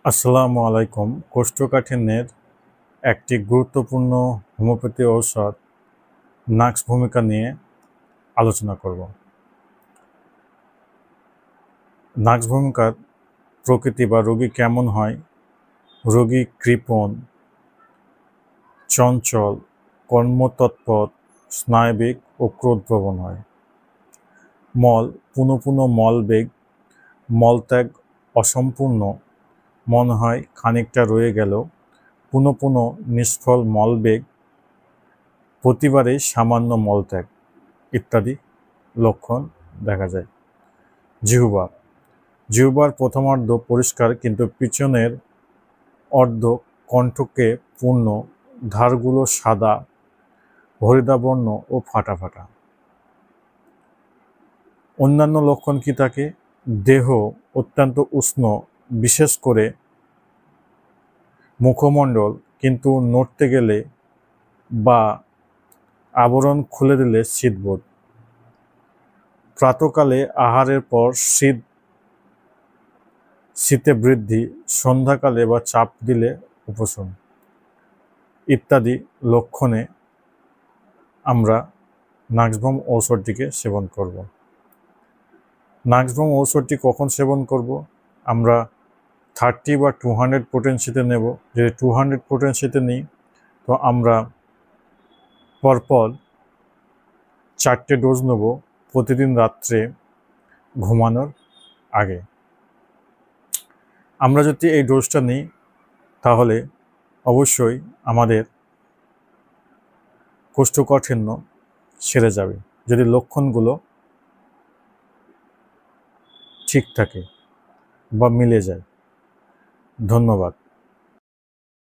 আসসালামু আলাইকুম। কোষ্ঠকাঠিন্যের একটি গুরুত্বপূর্ণ হোমিওপ্যাথি ঔষধ নাক্স ভূমিকা নিয়ে আলোচনা করব। নাক্স ভূমিকার প্রকৃতি বা রোগী কেমন হয়? রোগী কৃপণ, চঞ্চল, কর্মতৎপর, স্নায়বিক ও ক্রোধপ্রবণ হয়। মল, পুনঃ পুনঃ মলবেগ, মলত্যাগ অসম্পূর্ণ, মনে হয় খানিকটা রয়ে গেল, পুনঃ পুনঃ নিষ্ফল মলবেগ, প্রতিবারেই সামান্য মলত্যাগ ইত্যাদি লক্ষণ দেখা যায়। জিহ্বা, জিহ্বার প্রথমার্ধ পরিষ্কার কিন্তু পিছনের অর্ধ কণ্ঠকে পূর্ণ, ধারগুলো সাদা, হরিদ্রাবর্ণ ও ফাটা ফাটা। অন্যান্য লক্ষণ কি থাকে? দেহ অত্যন্ত উষ্ণ, বিশেষ করে মুখমণ্ডল, কিন্তু নড়তে গেলে বা আবরণ খুলে দিলে শীতবোধ। প্রাতকালে আহারের পর শীতে বৃদ্ধি, সন্ধ্যাকালে বা চাপ দিলে উপশম ইত্যাদি লক্ষণে আমরা নাক্সভোম ঔষধটিকে সেবন করব। নাক্সভোম ঔষধটি কখন সেবন করব? আমরা 30 বা 200 পোটেন্সিতে নেব। যদি 200 পোটেন্সিতে নিই তো আমরা পরপর 4টে ডোজ নেব, প্রতিদিন রাত্রে ঘুমানোর আগে। আমরা যদি এই ডোজটা নিই তাহলে অবশ্যই আমাদের কোষ্ঠকাঠিন্য সেরে যাবে, যদি লক্ষণগুলো ঠিক থাকে বা মিলে যায়। ধন্যবাদ।